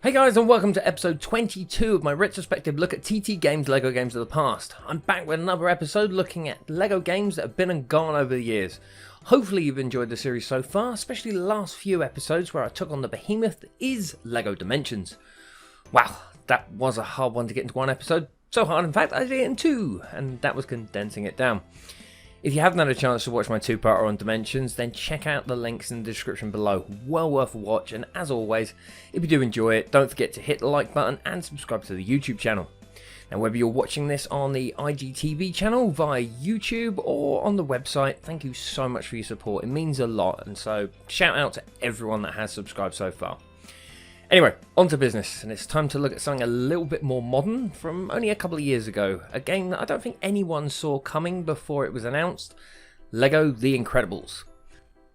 Hey guys, and welcome to episode 22 of my retrospective look at TT Games LEGO games of the past. I'm back with another episode looking at LEGO games that have been and gone over the years. Hopefully you've enjoyed the series so far, especially the last few episodes where I took on the behemoth that is LEGO Dimensions. Wow, that was a hard one to get into one episode. So hard in fact I did it in two, and that was condensing it down. If you haven't had a chance to watch my two-parter on Dimensions, then check out the links in the description below. Well worth a watch, and as always, if you do enjoy it, don't forget to hit the like button and subscribe to the YouTube channel. Now, whether you're watching this on the IGTV channel, via YouTube, or on the website, thank you so much for your support. It means a lot, and so shout out to everyone that has subscribed so far. Anyway, on to business, and it's time to look at something a little bit more modern from only a couple of years ago. A game that I don't think anyone saw coming before it was announced, LEGO The Incredibles.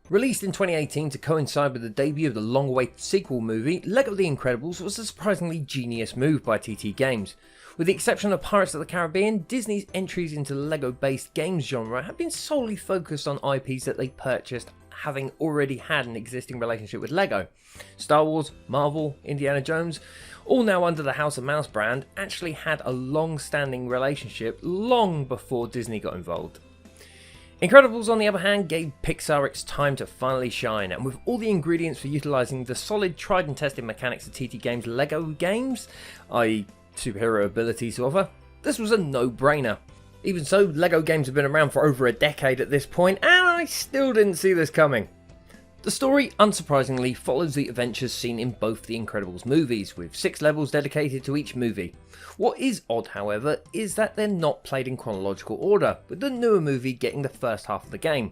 Released in 2018 to coincide with the debut of the long-awaited sequel movie, LEGO The Incredibles was a surprisingly genius move by TT Games. With the exception of Pirates of the Caribbean, Disney's entries into the LEGO-based games genre have been solely focused on IPs that they purchased having already had an existing relationship with LEGO. Star Wars, Marvel, Indiana Jones, all now under the House of Mouse brand, actually had a long-standing relationship long before Disney got involved. Incredibles, on the other hand, gave Pixar its time to finally shine, and with all the ingredients for utilising the solid, tried and tested mechanics of TT Games' LEGO games, i.e. superhero abilities to offer, this was a no-brainer. Even so, LEGO games have been around for over a decade at this point, and I still didn't see this coming. The story, unsurprisingly, follows the adventures seen in both the Incredibles movies, with 6 levels dedicated to each movie. What is odd, however, is that they're not played in chronological order, with the newer movie getting the first half of the game.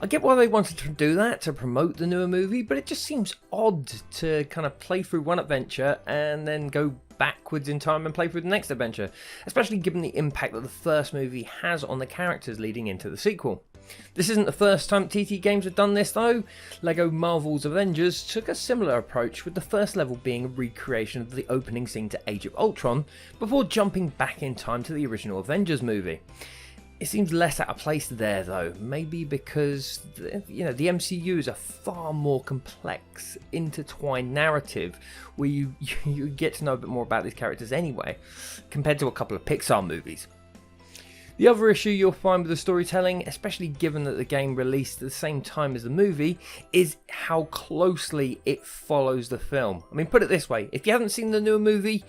I get why they wanted to do that, to promote the newer movie, but it just seems odd to kind of play through one adventure and then go backwards in time and play through the next adventure, especially given the impact that the first movie has on the characters leading into the sequel. This isn't the first time TT Games have done this though. LEGO Marvel's Avengers took a similar approach, with the first level being a recreation of the opening scene to Age of Ultron, before jumping back in time to the original Avengers movie. It seems less out of place there though, maybe because the MCU is a far more complex, intertwined narrative where you get to know a bit more about these characters anyway, compared to a couple of Pixar movies. The other issue you'll find with the storytelling, especially given that the game released at the same time as the movie, is how closely it follows the film. I mean, put it this way, if you haven't seen the newer movie,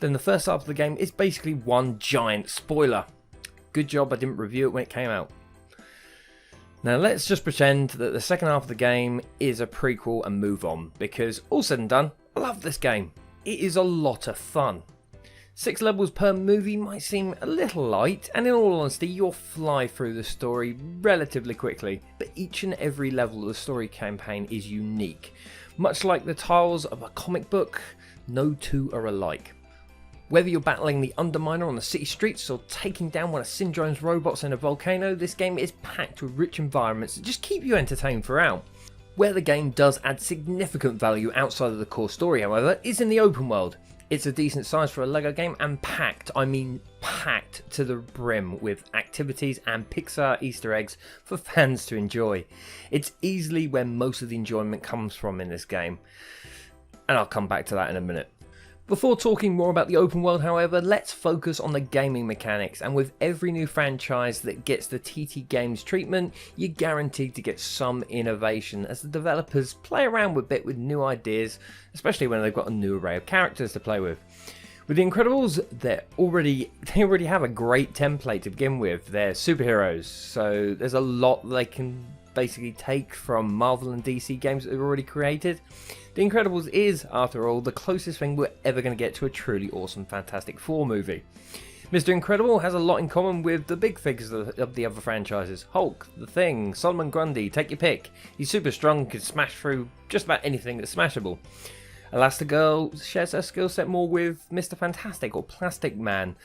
then the first half of the game is basically one giant spoiler. Good job I didn't review it when it came out. Now let's just pretend that the second half of the game is a prequel and move on, because all said and done, I love this game. It is a lot of fun. 6 levels per movie might seem a little light, and in all honesty you'll fly through the story relatively quickly, but each and every level of the story campaign is unique. Much like the tiles of a comic book, no two are alike. Whether you're battling the Underminer on the city streets or taking down one of Syndrome's robots in a volcano, this game is packed with rich environments that just keep you entertained throughout. Where the game does add significant value outside of the core story, however, is in the open world. It's a decent size for a LEGO game, and packed, I mean packed to the brim with activities and Pixar Easter eggs for fans to enjoy. It's easily where most of the enjoyment comes from in this game, and I'll come back to that in a minute. Before talking more about the open world, however, let's focus on the gaming mechanics, and with every new franchise that gets the TT Games treatment, you're guaranteed to get some innovation as the developers play around a bit with new ideas, especially when they've got a new array of characters to play with. With the Incredibles, they already have a great template to begin with. They're superheroes, so there's a lot they can basically take from Marvel and DC games that they've already created. The Incredibles is, after all, the closest thing we're ever going to get to a truly awesome Fantastic Four movie. Mr. Incredible has a lot in common with the big figures of the other franchises. Hulk, The Thing, Solomon Grundy, take your pick. He's super strong, can smash through just about anything that's smashable. Elastigirl shares her skill set more with Mr. Fantastic or Plastic Man,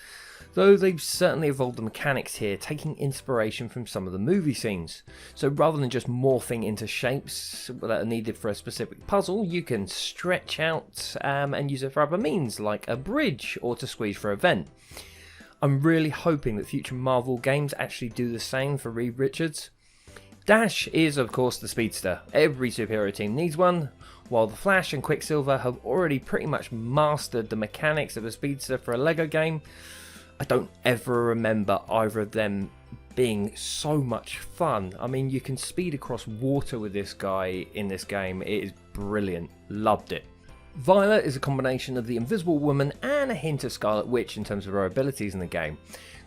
though they've certainly evolved the mechanics here, taking inspiration from some of the movie scenes. So rather than just morphing into shapes that are needed for a specific puzzle, you can stretch out and use it for other means, like a bridge or to squeeze for a vent. I'm really hoping that future Marvel games actually do the same for Reed Richards. Dash is of course the Speedster. Every superhero team needs one. While the Flash and Quicksilver have already pretty much mastered the mechanics of a Speedster for a LEGO game, I don't ever remember either of them being so much fun. I mean, you can speed across water with this guy in this game. It is brilliant. Loved it. Violet is a combination of the Invisible Woman and a hint of Scarlet Witch in terms of her abilities in the game.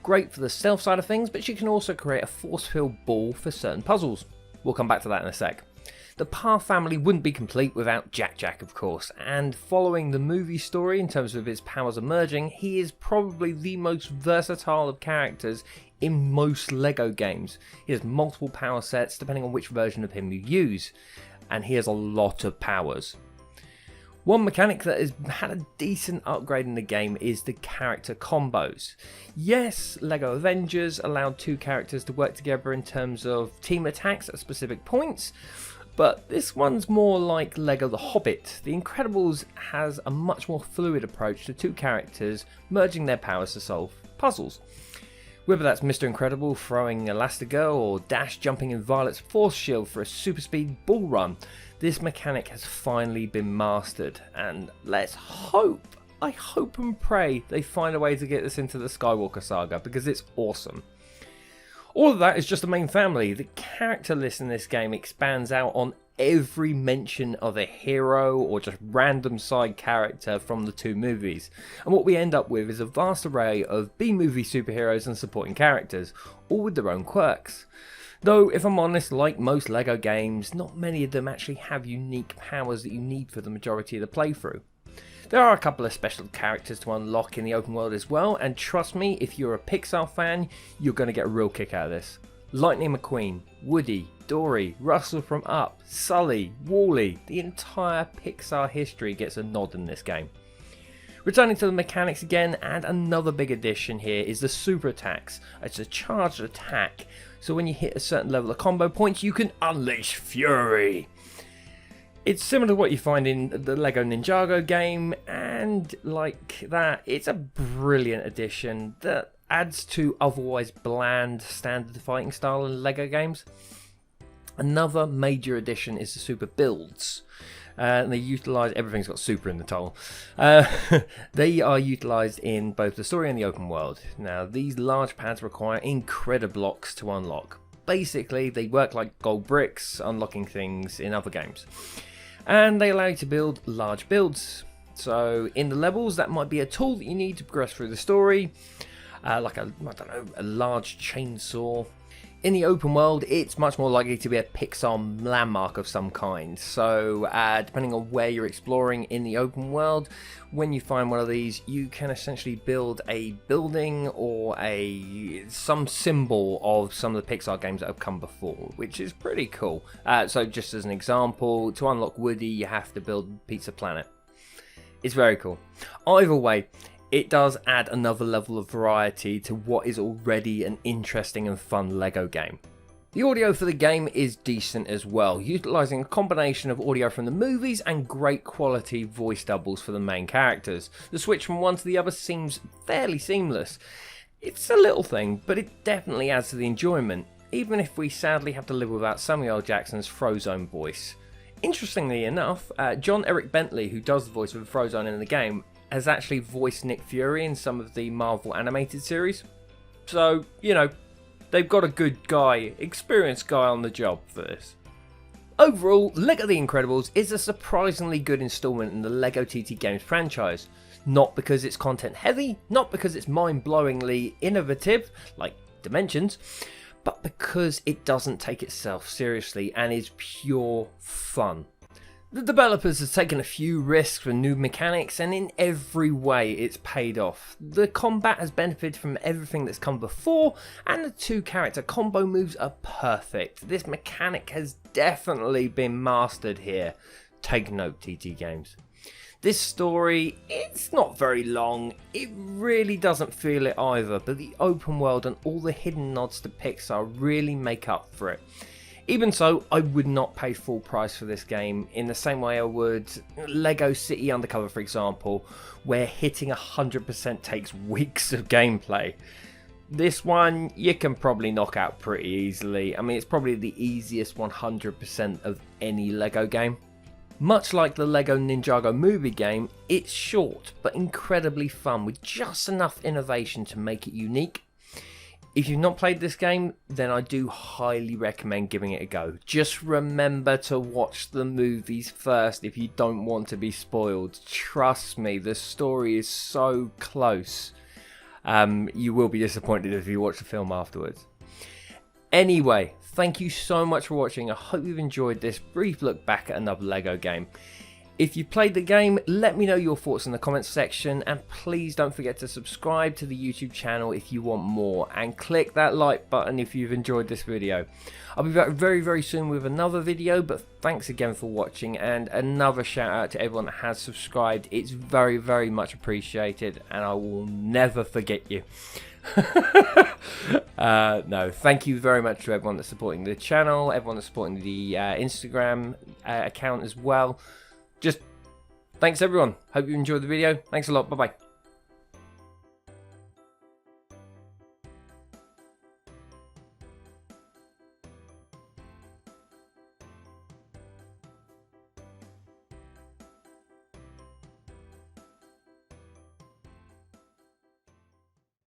Great for the stealth side of things, but she can also create a force-filled ball for certain puzzles. We'll come back to that in a sec. The Parr family wouldn't be complete without Jack, of course, and following the movie story in terms of his powers emerging, he is probably the most versatile of characters in most LEGO games. He has multiple power sets depending on which version of him you use, and he has a lot of powers. One mechanic that has had a decent upgrade in the game is the character combos. Yes, LEGO Avengers allowed two characters to work together in terms of team attacks at specific points, but this one's more like LEGO The Hobbit. The Incredibles has a much more fluid approach to two characters merging their powers to solve puzzles. Whether that's Mr. Incredible throwing Elastigirl or Dash jumping in Violet's force shield for a super speed bull run, this mechanic has finally been mastered, and let's hope, I hope and pray they find a way to get this into the Skywalker saga, because it's awesome. All of that is just the main family. The character list in this game expands out on every mention of a hero or just random side character from the two movies, and what we end up with is a vast array of B-movie superheroes and supporting characters, all with their own quirks. Though, if I'm honest, like most LEGO games, not many of them actually have unique powers that you need for the majority of the playthrough. There are a couple of special characters to unlock in the open world as well, and trust me, if you're a Pixar fan, you're going to get a real kick out of this. Lightning McQueen, Woody, Dory, Russell from Up, Sully, Wall-E, the entire Pixar history gets a nod in this game. Returning to the mechanics again, and another big addition here is the super attacks. It's a charged attack, so when you hit a certain level of combo points, you can unleash fury. It's similar to what you find in the LEGO Ninjago game, and like that, it's a brilliant addition that adds to otherwise bland standard fighting style in LEGO games. Another major addition is the super builds. And they utilise, everything's got super in the title. They are utilised in both the story and the open world. Now, these large pads require incredible blocks to unlock. Basically, they work like gold bricks, unlocking things in other games. And they allow you to build large builds. So, in the levels, that might be a tool that you need to progress through the story, like a large chainsaw. In the open world, it's much more likely to be a Pixar landmark of some kind. So, depending on where you're exploring in the open world, when you find one of these, you can essentially build a building or some symbol of some of the Pixar games that have come before, which is pretty cool. So, just as an example, to unlock Woody, you have to build Pizza Planet. It's very cool. Either way, it does add another level of variety to what is already an interesting and fun LEGO game. The audio for the game is decent as well, utilising a combination of audio from the movies and great quality voice doubles for the main characters. The switch from one to the other seems fairly seamless. It's a little thing, but it definitely adds to the enjoyment, even if we sadly have to live without Samuel L. Jackson's Frozone voice. Interestingly enough, John Eric Bentley, who does the voice of Frozone in the game, has actually voiced Nick Fury in some of the Marvel animated series. So, you know, they've got a good guy, experienced guy on the job for this. Overall, LEGO The Incredibles is a surprisingly good installment in the LEGO TT Games franchise. Not because it's content heavy, not because it's mind-blowingly innovative, like Dimensions, but because it doesn't take itself seriously and is pure fun. The developers have taken a few risks with new mechanics, and in every way it's paid off. The combat has benefited from everything that's come before, and the two character combo moves are perfect. This mechanic has definitely been mastered here. Take note, TT Games. This story, it's not very long, it really doesn't feel it either, but the open world and all the hidden nods to Pixar really make up for it. Even so, I would not pay full price for this game in the same way I would LEGO City Undercover, for example, where hitting 100% takes weeks of gameplay. This one you can probably knock out pretty easily. I mean, it's probably the easiest 100% of any Lego game. Much like the Lego Ninjago movie game, it's short but incredibly fun with just enough innovation to make it unique. If you've not played this game, then I do highly recommend giving it a go. Just remember to watch the movies first if you don't want to be spoiled. Trust me, the story is so close. You will be disappointed if you watch the film afterwards. Anyway, thank you so much for watching. I hope you've enjoyed this brief look back at another Lego game. If you played the game, let me know your thoughts in the comments section, and please don't forget to subscribe to the YouTube channel if you want more, and click that like button if you've enjoyed this video. I'll be back very soon with another video, but thanks again for watching, and another shout out to everyone that has subscribed. It's very much appreciated, and I will never forget you. No, thank you very much to everyone that's supporting the channel, everyone that's supporting the Instagram account as well. Just thanks everyone. Hope you enjoyed the video. Thanks a lot. Bye bye.